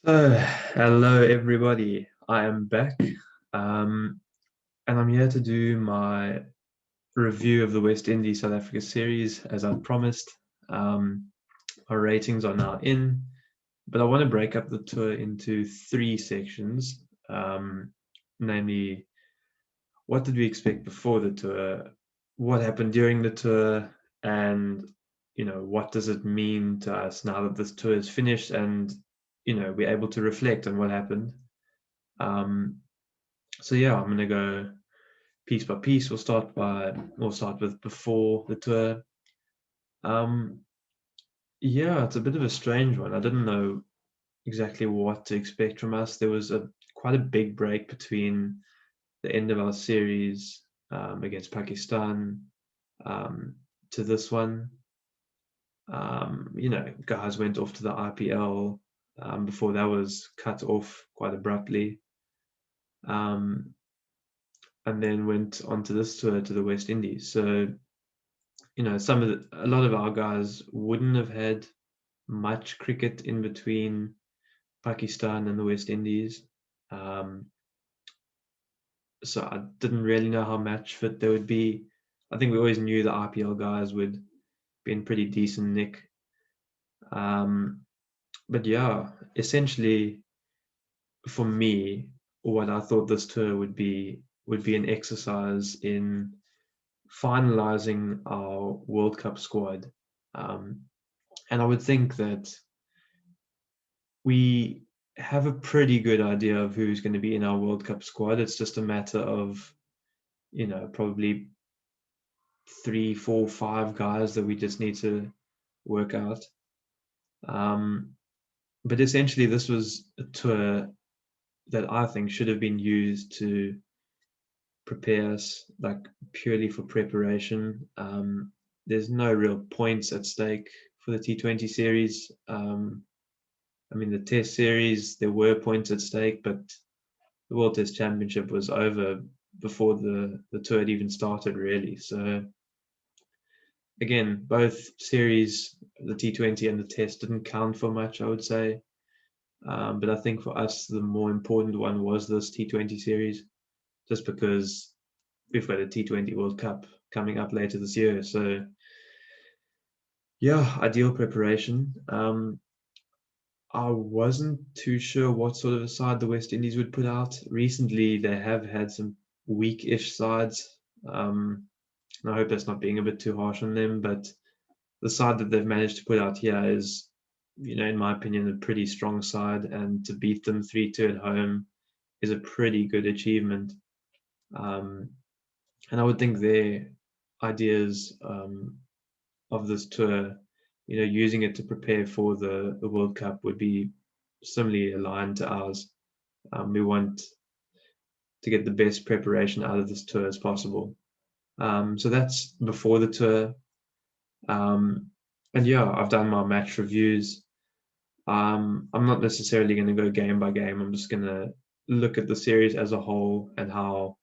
So, hello everybody. I am back, um, and I'm here to do my review of the West Indies South Africa series, as I promised. Our ratings are now in, but I want to break up the tour into three sections, namely, what did we expect before the tour, what happened during the tour, and what does it mean to us now that this tour is finished, and we're able to reflect on what happened. Um, so yeah, I'm gonna go piece by piece. We'll start with before the tour. Um, yeah, it's a bit of a strange one. I didn't know exactly what to expect from us. There was a quite a big break between the end of our series against Pakistan um, to this one. Guys went off to the IPL before that was cut off quite abruptly. Um, and then went on to this tour to the West Indies. So, a lot of our guys wouldn't have had much cricket in between Pakistan and the West Indies. Um, so I didn't really know how match fit they would be. I think we always knew the IPL guys would be in pretty decent nick. Um, but yeah, essentially for me, what I thought this tour would be an exercise in finalizing our World Cup squad. Um, and I would think that we have a pretty good idea of who's going to be in our World Cup squad. It's just a matter of, probably three, four, five guys that we just need to work out. Um, but essentially, this was a tour that I think should have been used to prepare us, like purely for preparation. There's no real points at stake for the T20 series. I mean, the Test series, there were points at stake, but the World Test Championship was over before the tour had even started, really. So again, both series, the T20 and the Test, didn't count for much, I would say. But I think for us, the more important one was this T20 series, just because we've got a T20 World Cup coming up later this year. So yeah, ideal preparation. I wasn't too sure what sort of a side the West Indies would put out. Recently, they have had some weak-ish sides. And I hope that's not being a bit too harsh on them, but the side that they've managed to put out here is, in my opinion, a pretty strong side, and to beat them 3-2 at home is a pretty good achievement. Um, and I would think their ideas of this tour, using it to prepare for the World Cup would be similarly aligned to ours. We want to get the best preparation out of this tour as possible. So that's before the tour. Um, and yeah, I've done my match reviews. I'm not necessarily going to go game by game. I'm just going to look at the series as a whole and how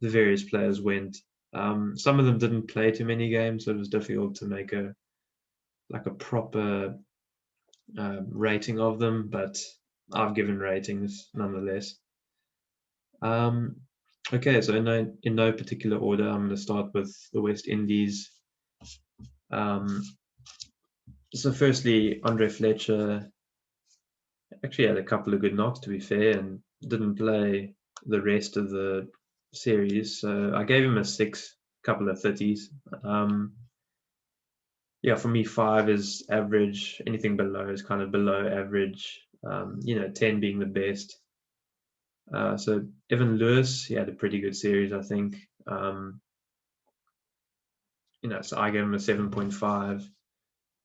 the various players went. Some of them didn't play too many games, so it was difficult to make a proper rating of them. But I've given ratings nonetheless. Um, okay, so in no particular order, I'm going to start with the West Indies. Um, so firstly, Andre Fletcher actually had a couple of good knocks, to be fair, and didn't play the rest of the series. So I gave him a 6, couple of 30s. Yeah, for me, 5 is average. Anything below is kind of below average. 10 being the best. So Evan Lewis, he had a pretty good series, I think. So I gave him a 7.5.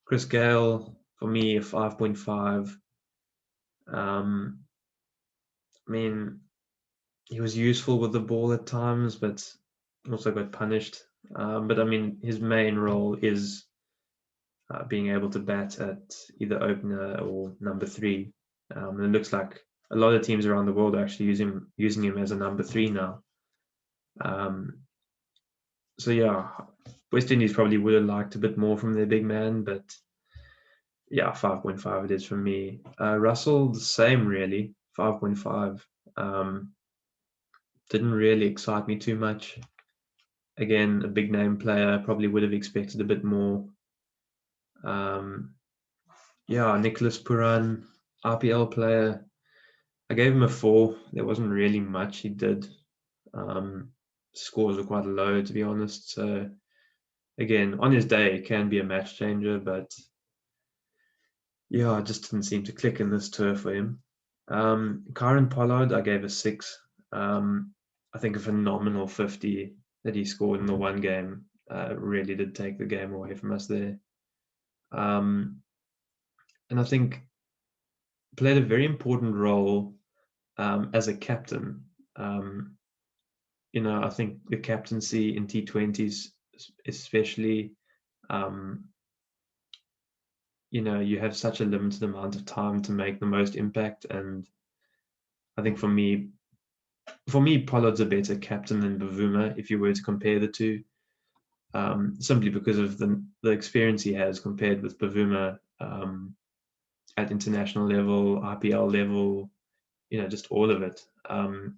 Chris Gale, for me, a 5.5. Um, I mean, he was useful with the ball at times, but also got punished. But I mean, his main role is being able to bat at either opener or number 3. And it looks like a lot of teams around the world are actually using him as a number 3 now. Um, so yeah, West Indies probably would have liked a bit more from their big man, but Yeah, 5.5 it is for me. Russell, the same really, 5.5. Didn't really excite me too much. Again, a big name player, probably would have expected a bit more. Yeah, Nicholas Puran, RPL player. I gave him a 4. There wasn't really much he did. Scores were quite low, to be honest. So again, on his day, it can be a match changer, but yeah, it just didn't seem to click in this tour for him. Karen Pollard, I gave a 6. I think a phenomenal 50 that he scored in the one game really did take the game away from us there. And I think played a very important role as a captain. I think the captaincy in T20s, especially, um, you have such a limited amount of time to make the most impact. And I think for me, Pollard's a better captain than Bavuma if you were to compare the two, simply because of the experience he has compared with Bavuma at international level, IPL level, just all of it. And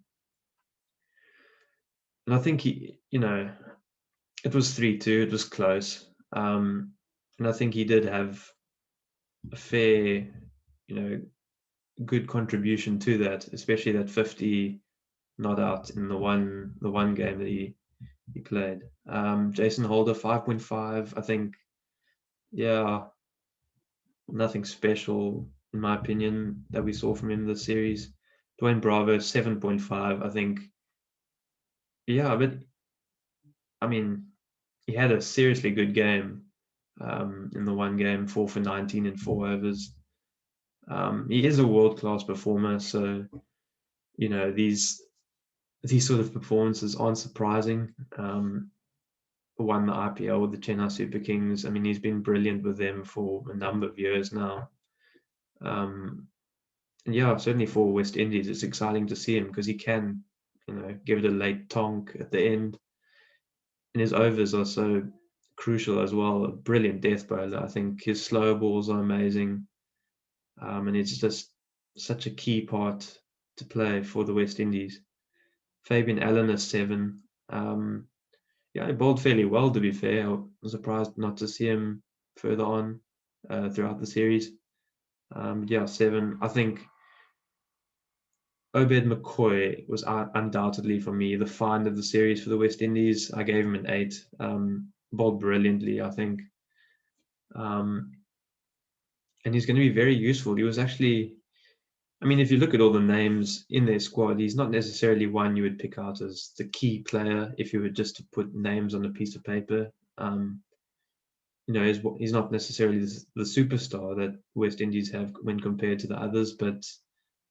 I think it was 3-2. It was close. And I think he did have a fair, good contribution to that, especially that 50 not out in the one game that he played. Jason Holder 5.5. I think, yeah, nothing special in my opinion that we saw from him this series. Dwayne Bravo 7.5. I think, yeah, but I mean, he had a seriously good game in the one game, 4 for 19 in 4 overs. He is a world-class performer, so these sort of performances aren't surprising. Won the IPL with the Chennai Super Kings. I mean, he's been brilliant with them for a number of years now. And yeah, certainly for West Indies, it's exciting to see him because he can, give it a late tonk at the end. And his overs are so crucial as well. A brilliant death bowler. I think his slow balls are amazing. And it's just such a key part to play for the West Indies. Fabian Allen is 7. Yeah, he bowled fairly well, to be fair. I was surprised not to see him further on throughout the series. Yeah, 7. I think Obed McCoy was undoubtedly, for me, the find of the series for the West Indies. I gave him an 8. Bowled brilliantly, I think. And he's going to be very useful. He was actually, I mean, if you look at all the names in their squad, he's not necessarily one you would pick out as the key player if you were just to put names on a piece of paper. He's not necessarily the superstar that West Indies have when compared to the others, but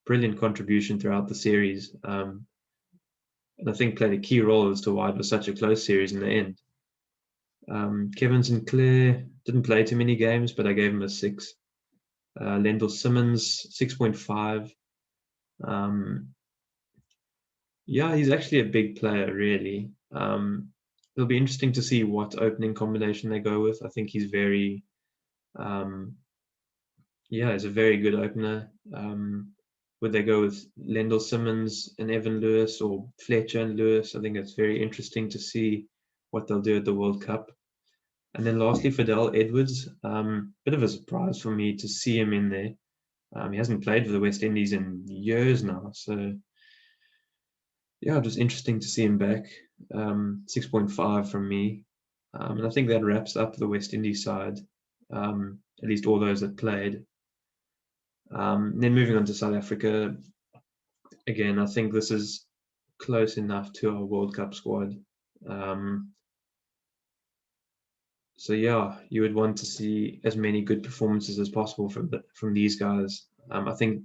brilliant contribution throughout the series. And I think played a key role as to why it was such a close series in the end. Kevin Sinclair didn't play too many games, but I gave him a 6. Lendl Simmons, 6.5. Yeah, he's actually a big player, really. It'll be interesting to see what opening combination they go with. I think he's very, he's a very good opener. Would they go with Lendl Simmons and Evan Lewis or Fletcher and Lewis? I think it's very interesting to see what they'll do at the World Cup. And then lastly, Fidel Edwards. Bit of a surprise for me to see him in there. He hasn't played for the West Indies in years now, so yeah, it was interesting to see him back. 6.5 from me. And I think that wraps up the West Indies side, at least all those that played. Then moving on to South Africa, again, I think this is close enough to our World Cup squad. So yeah, you would want to see as many good performances as possible from these guys. I think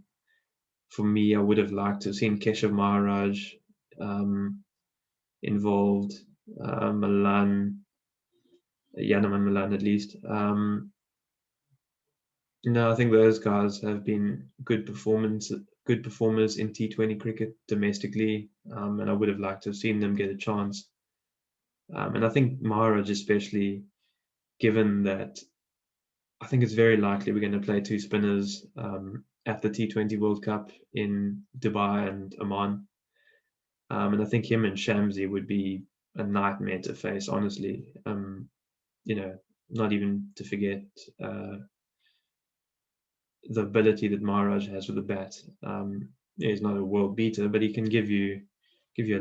for me, I would have liked to have seen Keshav Maharaj involved, Milan, Yanaman Milan at least. No, I think those guys have been good performers in T20 cricket domestically, and I would have liked to have seen them get a chance. And I think Maharaj, especially, given that I think it's very likely we're going to play two spinners at the T20 World Cup in Dubai and Oman. And I think him and Shamsi would be a nightmare to face, honestly. You know, not even to forget uh, the ability that Maharaj has with the bat. He's not a world beater, but he can give you a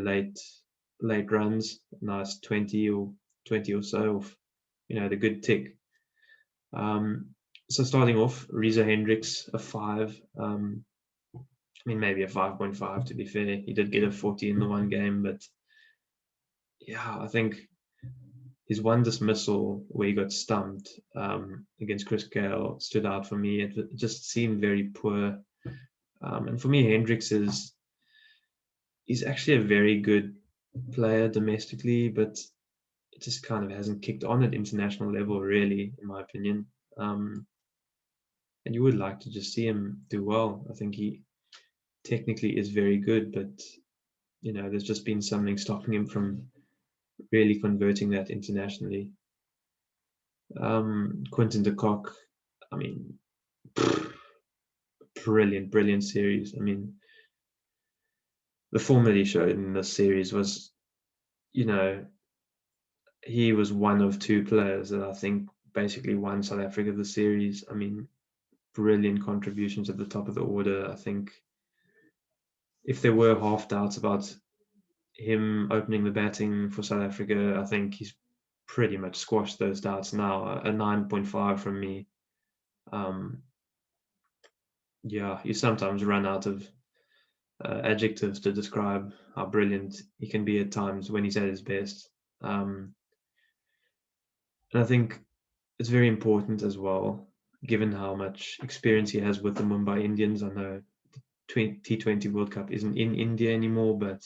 late runs, nice 20 or so, of, the good tick. Um, so starting off, Reza Hendricks a 5. I mean, maybe a 5.5 to be fair. He did get a 40 in the one game, but yeah, I think his one dismissal where he got stumped against Chris Gale stood out for me. It just seemed very poor. And for me, Hendricks he's actually a very good player domestically, but it just kind of hasn't kicked on at international level, really, in my opinion. Um, and you would like to just see him do well. I think he technically is very good, but there's just been something stopping him from really converting that internationally. Quentin de Kock, I mean, brilliant series. I mean, the form that he showed in this series was, you know, he was one of two players that I think basically won South Africa the series. I mean, brilliant contributions at the top of the order. I think if there were half doubts about him opening the batting for South Africa, I think he's pretty much squashed those doubts now. A 9.5 from me. Um, yeah, you sometimes run out of adjectives to describe how brilliant he can be at times when he's at his best. And I think it's very important as well, given how much experience he has with the Mumbai Indians. I know T20 World Cup isn't in India anymore, but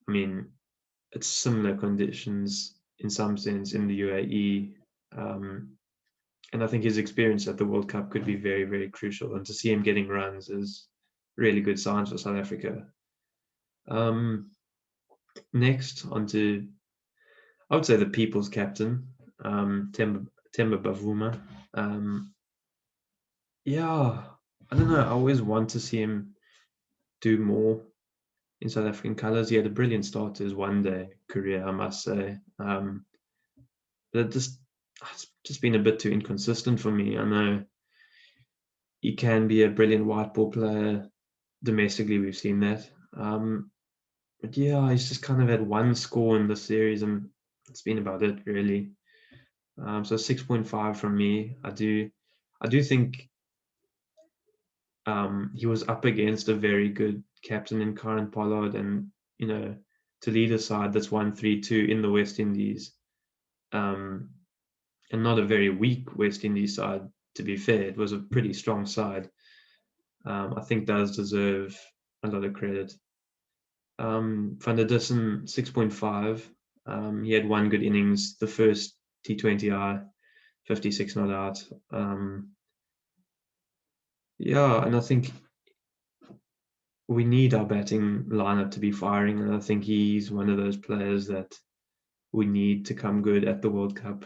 I mean, it's similar conditions in some sense in the UAE. Um, and I think his experience at the World Cup could be very, very crucial. And to see him getting runs is really good signs for South Africa. Um, Next, onto I would say the people's captain, Temba Bavuma. Um, yeah, I don't know. I always want to see him do more in South African colours. He had a brilliant start to his one-day career, I must say. But it's just been a bit too inconsistent for me. I know he can be a brilliant white ball player. Domestically, we've seen that. But yeah, he's just kind of had one score in the series, and it's been about it, really. So 6.5 from me. I do think he was up against a very good captain in Karen Pollard, and to lead a side that's 1-3-2 in the West Indies, um, and not a very weak West Indies side. To be fair, it was a pretty strong side. I think does deserve a lot of credit. Van der Dussen 6.5. He had one good innings, the first T20I, 56 not out. Yeah, and I think we need our batting lineup to be firing, and I think he's one of those players that we need to come good at the World Cup.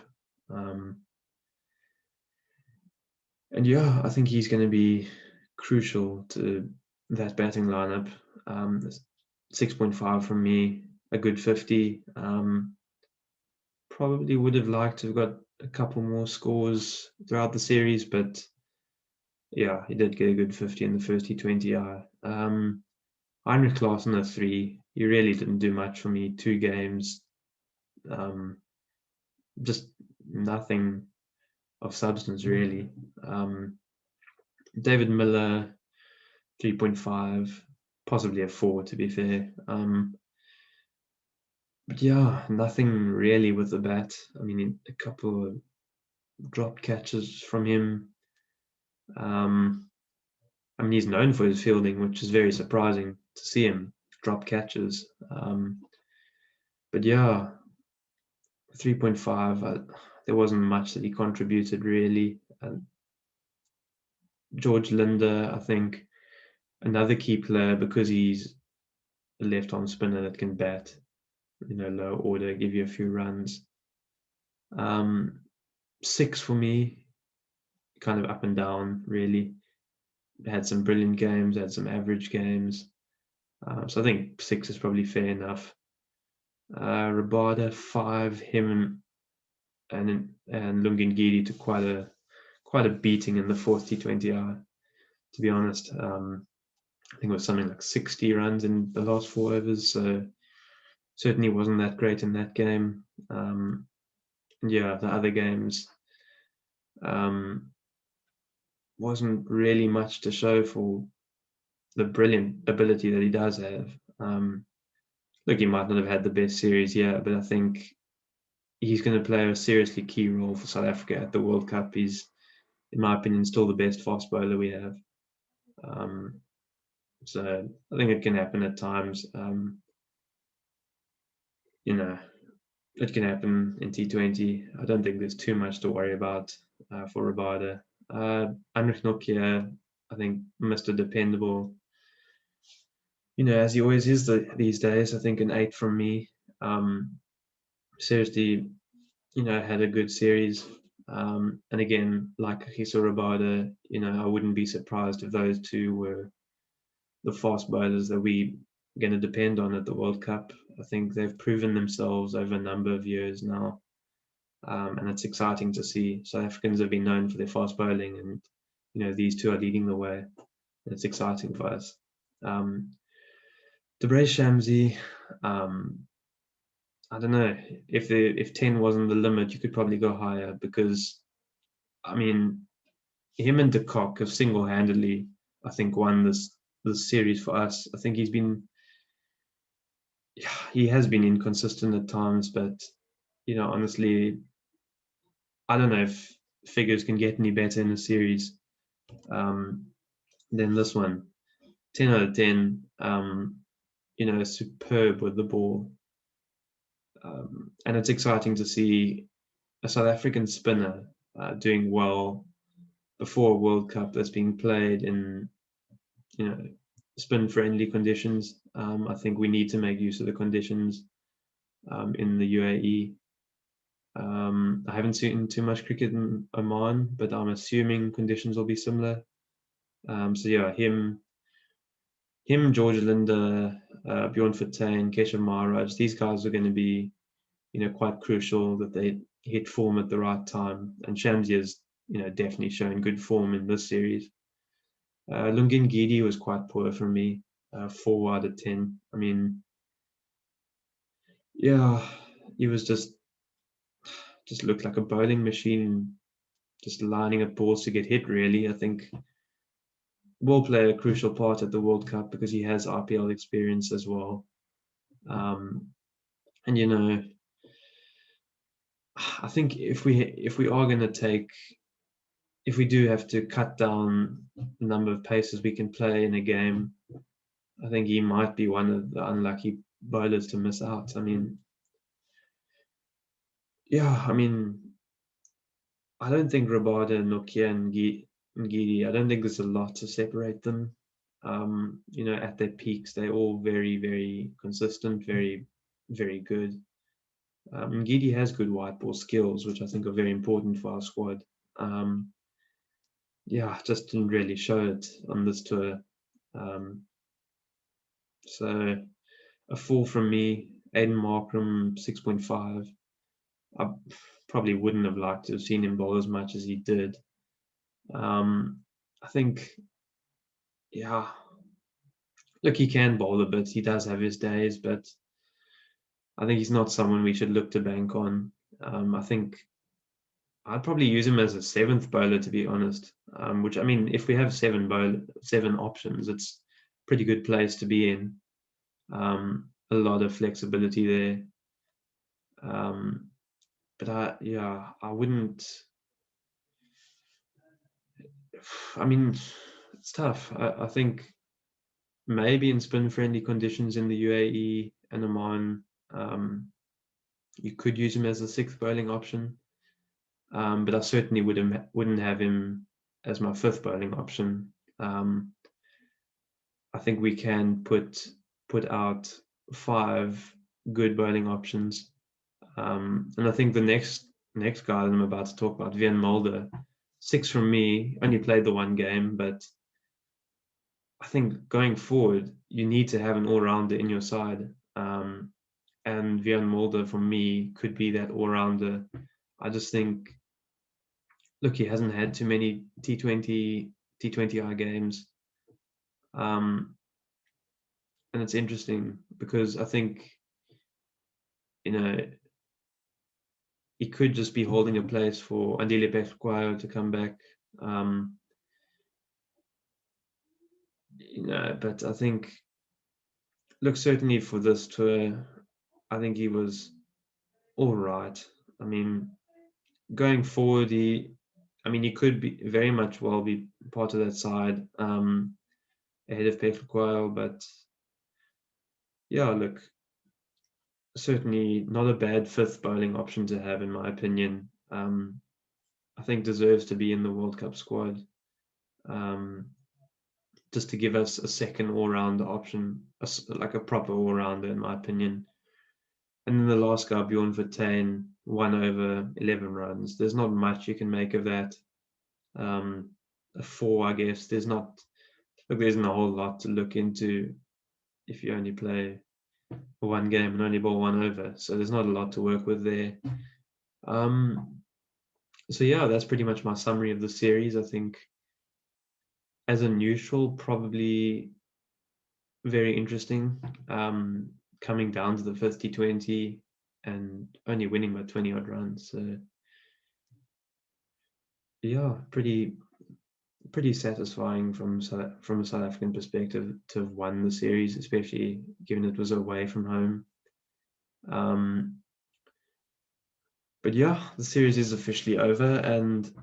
Um, and yeah, I think he's going to be crucial to that batting lineup. 6.5 from me, a good 50. Probably would have liked to have got a couple more scores throughout the series, but yeah, he did get a good 50 in the first T20I. Heinrich Klaasen a 3. He really didn't do much for me. 2 games, um, just nothing of substance really. David Miller 3.5, possibly a 4 to be fair. But yeah, nothing really with the bat. I mean, a couple of dropped catches from him. I mean, he's known for his fielding, which is very surprising to see him drop catches. But yeah, 3.5. There wasn't much that he contributed really. And George Linder, I think, another key player because he's a left-arm spinner that can bat, low order, give you a few runs. 6 for me. kind of up and down, really. Had some brilliant games, had some average games. So I think 6 is probably fair enough. Rabada 5, him and Lungengidi took quite a beating in the fourth T20I. To be honest, I think it was something like 60 runs in the last 4 overs. So certainly wasn't that great in that game. Yeah, the other games wasn't really much to show for the brilliant ability that he does have. Look, he might not have had the best series yet, but I think he's going to play a seriously key role for South Africa at the World Cup. He's, in my opinion, still the best fast bowler we have. So I think it can happen at times. You know, it can happen in T20. I don't think there's too much to worry about for Rabada. Heinrich Nokia, I think, Mr. Dependable. As he always is these days. I think an 8 from me. Seriously, had a good series. And again, like Hiso Rabada, I wouldn't be surprised if those two were the fast bowlers that we going to depend on at the World Cup. I think they've proven themselves over a number of years now. And it's exciting to see. South Africans have been known for their fast bowling, and these two are leading the way. It's exciting for us. Debrez Shamsi, I don't know if 10 wasn't the limit, you could probably go higher because, I mean, him and De Kock have single-handedly, I think, won this series for us. I think he has been inconsistent at times, but honestly, I don't know if figures can get any better in a series than this one. 10 out of 10. Superb with the ball. And it's exciting to see a South African spinner doing well before a World Cup that's being played in, spin-friendly conditions. I think we need to make use of the conditions in the UAE. I haven't seen too much cricket in Oman, but I'm assuming conditions will be similar. So yeah, him, George Linda, Bjorn Fortuin, Keshav Maharaj, these guys are going to be, quite crucial that they hit form at the right time. And Shamsi has, definitely shown good form in this series. Lungengidi was quite poor for me, 4 out of 10. I mean, yeah, he was just looked like a bowling machine, just lining up balls to get hit. Really, I think will play a crucial part at the World Cup because he has IPL experience as well. And I think if we are going to if we do have to cut down the number of paces we can play in a game, I think he might be one of the unlucky bowlers to miss out. I mean, I don't think Rabada, Nokia, and Ngidi, I don't think there's a lot to separate them. At their peaks, they're all very, very consistent, very, very good. Ngidi has good white ball skills, which I think are very important for our squad. Just didn't really show it on this tour. So a 4 from me. Aiden Markram, 6.5. I probably wouldn't have liked to have seen him bowl as much as he did. I think, look, he can bowl a bit. He does have his days, but I think he's not someone we should look to bank on. I think I'd probably use him as a 7th bowler, to be honest. Which, I mean, if we have 7 options, it's a pretty good place to be in. A lot of flexibility there. But I wouldn't. I mean, it's tough. I think maybe in spin-friendly conditions in the UAE and Oman, you could use him as a 6th bowling option. But I certainly wouldn't have him as my 5th bowling option. I think we can put out 5 good bowling options. And I think the next guy that I'm about to talk about, Vian Mulder, 6 from me. Only played the one game, but I think going forward, you need to have an all-rounder in your side. And Björn Mulder, for me, could be that all-rounder. I just think, look, he hasn't had too many T20I games. Um, and it's interesting because I think, you know, he could just be holding a place for Andile Pesquayo to come back. But I think, look, certainly for this tour, I think he was all right. I mean, going forward, he could be very much well be part of that side ahead of Pesquayo, but yeah, look, certainly not a bad fifth bowling option to have, in my opinion. I think deserves to be in the World Cup squad. Just to give us a second all-rounder option, like a proper all-rounder, in my opinion. And then the last guy, Bjorn Verteen, 1 over 11 runs. There's not much you can make of that. A 4, I guess. There isn't a whole lot to look into if you only play one game and only bowl 1 over. So there's not a lot to work with there. So yeah, that's pretty much my summary of the series. I think as a neutral, probably very interesting. Coming down to the 50-20 and only winning by 20 odd runs. So yeah, pretty satisfying from a South African perspective to have won the series, especially given it was away from home. But yeah, the series is officially over, and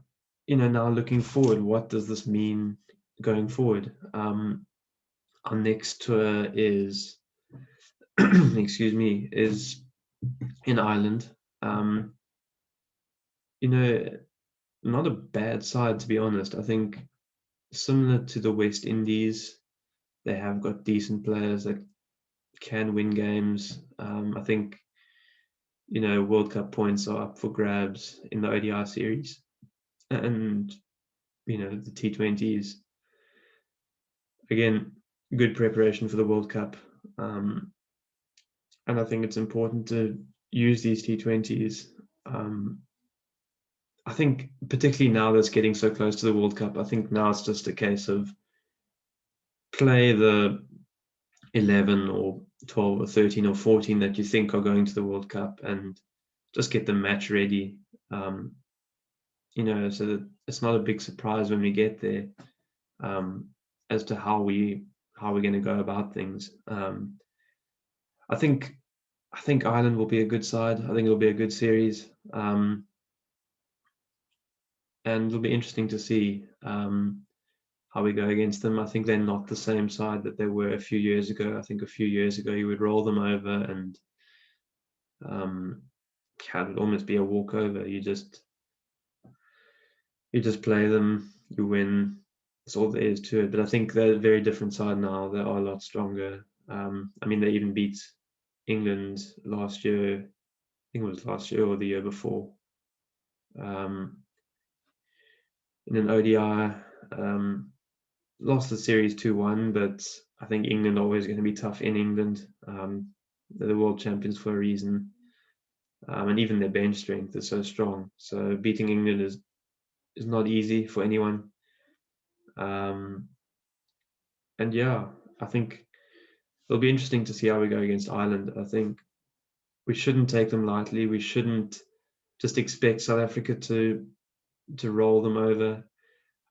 now looking forward, what does this mean going forward? Our next tour is, excuse me, is in Ireland. Not a bad side, to be honest. I think similar to the West Indies, they have got decent players that can win games. I think, World Cup points are up for grabs in the ODI series. And, the T20s, again, good preparation for the World Cup. And I think it's important to use these T20s. I think particularly now that's getting so close to the World Cup, I think now it's just a case of play the 11 or 12 or 13 or 14 that you think are going to the World Cup and just get the match ready. So that it's not a big surprise when we get there as to how we're going to go about things. I think Ireland will be a good side. I think it'll be a good series, and it'll be interesting to see how we go against them. I think they're not the same side that they were a few years ago. I think a few years ago you would roll them over and it would almost be a walkover. You just play them, you win. That's all there is to it. But I think they're a very different side now. They are a lot stronger. They even beat England last year. I think it was last year or the year before. In an ODI, lost the series 2-1, but I think England are always going to be tough in England. They're the world champions for a reason. And even their bench strength is so strong. So beating England is not easy for anyone. And yeah, I think it'll be interesting to see how we go against Ireland. I think we shouldn't take them lightly. We shouldn't just expect South Africa to roll them over.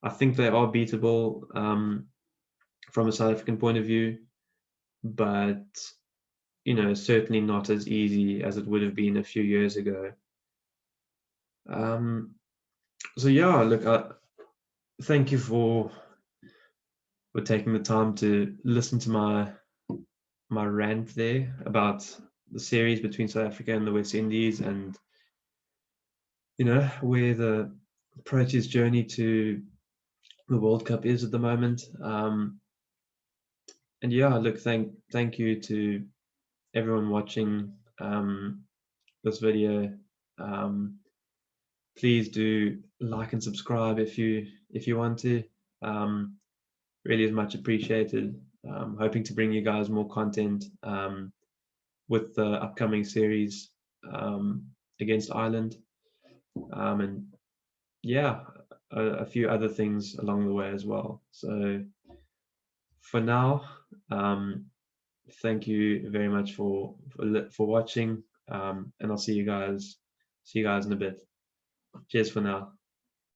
I think they are beatable from a South African point of view, but certainly not as easy as it would have been a few years ago. So yeah, look, thank you for taking the time to listen to my rant there about the series between South Africa and the West Indies, and where the Proteas journey to the World Cup is at the moment. And yeah, look, thank you to everyone watching this video. please do like and subscribe if you want to. Um, really is much appreciated. Hoping to bring you guys more content with the upcoming series against Ireland, and yeah, a few other things along the way as well. So for now, um, thank you very much for watching, and I'll see you guys in a bit. Cheers for now.